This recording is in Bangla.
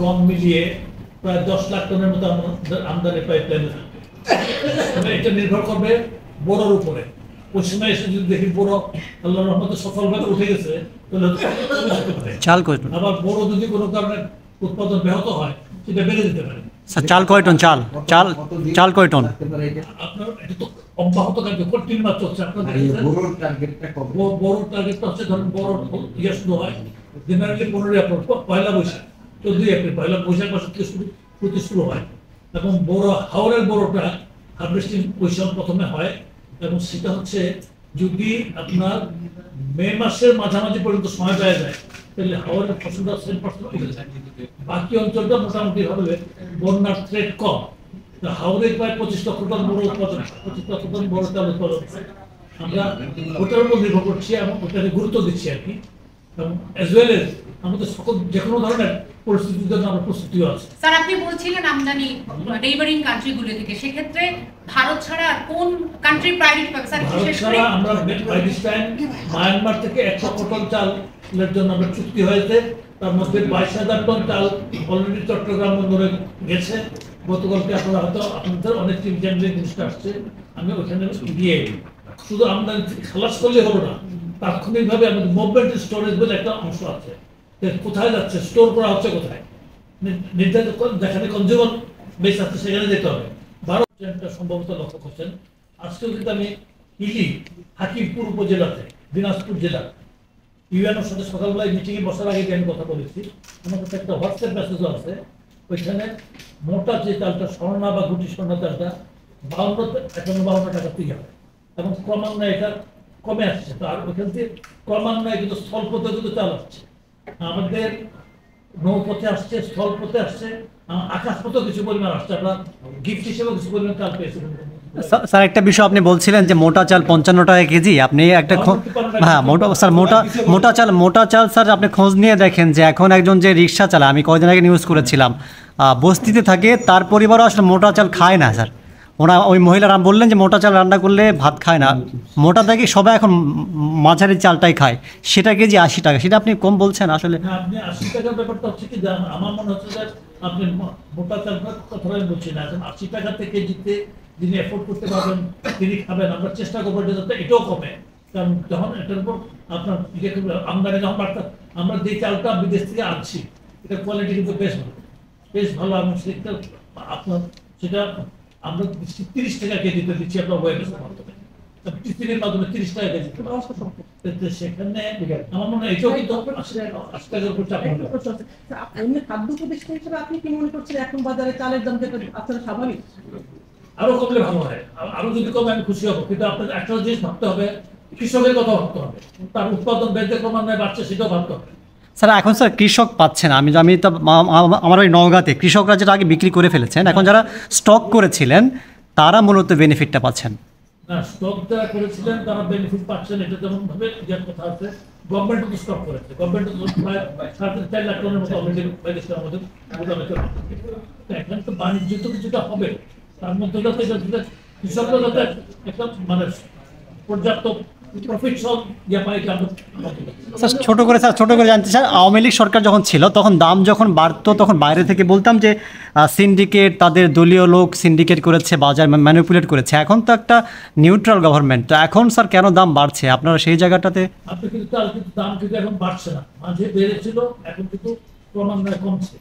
গম মিলিয়ে প্রায় 10 লাখ টনের মতো আমদানি পাইপলাইনে থাকবে। এটা নির্ভর করবে বোরোর উপরে। ওই সময় এসে যদি দেখি বোরো আল্লাহর রহমতে সফলভাবে উঠে গেছে, তাহলে চাল কয় টন, আবার বোরো যদি কোনো কারণে উৎপাদন ব্যাহত হয় সেটা বেড়ে যেতে পারে। স্যার চাল কয় টন? চাল চাল চাল কয় টন? আপনার এটা তো অব্যাহত কার্য কন্টিনিউ মাত্র হচ্ছে। আপনার বড় টার্গেটটা হচ্ছে ধরুন বড় ইয়ে শুরু হয় জেনারেলি 15 এপ্রিল, পয়লা বৈশাখ, 14 এপ্রিল, পয়লা বৈশাখ মাস থেকে শুরু হয়। এবং বড় হাওড়ের বড়টা হারভেস্টিং ওই সময় প্রথমে হয়, এবং সেটা হচ্ছে যদি আপনার মে মাসের মাঝামাঝি পর্যন্ত সময় পাওয়া যায় তাহলে হাওড়ের ফসলটা 10% উঠে যায়। বাকি অঞ্চলটা মোটামুটি ভাবে বন্যার থ্রেট কম। হাওড়ে প্রায় 25 লক্ষ টন বড় উৎপাদন, 25 লক্ষ টন বড় চাল উৎপাদন। আমরা ওটার উপর নির্ভর করছি এবং ওটাকে গুরুত্ব দিচ্ছি আর কি। এবং অ্যাজ ওয়েল এজ আমাদের সকল যে কোনো ধরনের পরিস্থিতির জন্য আমরা প্রস্তুতিও আছে। স্যার আপনি বলছিলেন আমদানি নেইবারিং কান্ট্রিগুলো থেকে, সেক্ষেত্রে ভারত ছাড়া কোন কান্ট্রি প্রায়োরিটি পাবে স্যার? বিশেষ করে আমরা বাই দিস টাইম মায়ানমার থেকে 100 টন চালের জন্য আমরা চুক্তি হয়েছে। তার মধ্যে 22,000 টন চাল অলরেডি চট্টগ্রাম বন্দরে গেছে। গতকালকে আপনারা হয়তো আপনাদের অনেক টিম চ্যানেলে জিনিসটা আসছে, আমি ওখানে গিয়ে শুধু আমদানি খালাস করলে হলো না, তাৎক্ষণিকভাবে আমাদের মুভমেন্ট স্টোরেজ বলে একটা অংশ আছে। কোথায় যাচ্ছে, স্টোর করা হচ্ছে কোথায়, নির্ধারিত যেখানে কনজিউমার বেস আছে সেখানে যেতে হবে। ভারত সম্ভবত লক্ষ্য করছেন। আজকেও কিন্তু আমি ইলি হাকিমপুর উপজেলাতে দিনাজপুর জেলা ইউএনওর সাথে সকালবেলায় মিটিংয়ে বসার আগে আমি কথা বলেছি। আমার কাছে একটা হোয়াটসঅ্যাপ মেসেজও আছে। ওইখানে মোটা যে চালটা স্বর্ণা বা গুটি স্বর্ণা চালটা 52 টাকা থেকে হবে, এবং ক্রমান্বয়ে এটা কমে আসছে। তো আর ওইখান থেকে ক্রমান্বয়ে কিন্তু স্থলপথে কিন্তু চাল আসছে, আমাদের নৌপথে আসছে, স্থলপথে আসছে, আকাশপথেও কিছু পরিমাণ আসছে। আমরা গিফট হিসেবে কিছু পরিমাণ চাল পেয়েছি। স্যার একটা বিষয় আপনি বলছিলেন যে মোটা চাল 55 টাকা কেজি, আপনি একটা হ্যাঁ স্যার মোটা চাল স্যার আপনি খোঁজ নিয়ে দেখেন যে এখন একজন যে রিক্সা চালায়, আমি কয়েকদিন আগে নিউজ করেছিলাম, বস্তিতে থাকে, তার পরিবারও আসলে মোটা চাল খায় না স্যার। ওই মহিলারা বললেন যে মোটা চাল রান্না করলে ভাত খায় না, মোটা থেকে সবাই এখন মাঝারি চালটাই খায়, সেটা কেজি 80 টাকা। সেটা আপনি কম বলছেন আসলে? আপনি 80 টাকার ব্যাপারটা হচ্ছে কি, আমার মনে হচ্ছে যে আপনি মোটা চাল কথা বলছি না, 80 টাকা থেকে কেজিতে যিনি এফোর্ড করতে পারবেন তিনি খাবেন। আমরা চেষ্টা করবো যাতে এটাও কমে, কারণ যখন এটার উপর আপনার আমদানি যখন বাড়তে, আমরা যে চালটা বিদেশ থেকে আনছি এটা কোয়ালিটি কিন্তু বেশ ভালো, বেশ ভালো। এবং সেটা আপনার সেটা আমরা 30 টাকা কেজিতে দিচ্ছি আপনার ওয়েবসাইটের মাধ্যমে, টিসির মাধ্যমে 30 টাকা কেজি। সেখানে আমার মনে হয় এটাও কিন্তু 80 টাকার উপর চাপ হবে। খাদ্য উপদেষ্টা হিসেবে আপনি কি মনে করছেন এখন বাজারে চালের দাম আসলে স্বাভাবিক? আরো কমলে ভালো হয়, আরো যদি কমে আমি খুশি হবো। কিন্তু আপনার একটা জিনিস ভাবতে হবে, কৃষকের কথা ভাবতে হবে, তার উৎপাদন বেঁধে ক্রমান্বয়ে বাড়ছে সেটাও ভাবতে হবে। স্যার এখন স্যার কৃষক পাচ্ছে না, আমি তো আমার ওই নওগাঁতে কৃষকরা যেটা আগে বিক্রি করে ফেলেছেন, এখন যারা স্টক করেছিলেন তারা মূলত বেনিফিটটা পাচ্ছেন না। স্টক যারা করেছিলেন তারা বেনিফিট পাচ্ছেন, এটা যেমন ভাবে যে কথা আছে, গভর্নমেন্ট তো স্টক করেছে, গভর্নমেন্ট প্রায় 4.5 লাখ টনের মতো অলরেডি আমাদের গুদামে চলে। এখন তো বাণিজ্য তো কিছুটা হবে, তার মধ্যে যাতে কৃষকরা যাতে একটা মানে পর্যাপ্ত প্রফিট সব ইয়ে পায়। স্যার ছোট করে জানতে স্যার, আওয়ামী লীগ সরকার যখন ছিল তখন দাম যখন বাড়তো তখন বাইরে থেকে বলতাম যে সিন্ডিকেট, তাদের দলীয় লোক সিন্ডিকেট করেছে, বাজার ম্যানিপুলেট করেছে। এখন তো একটা নিউট্রাল গভর্নমেন্ট, তো এখন স্যার কেন দাম বাড়ছে আপনারা সেই জায়গাটাতে? আপনি কিন্তু দাম কিন্তু এখন বাড়ছে না, মাঝে বেড়েছিল, এখন কিন্তু ক্রমান্বয়ে কমছে।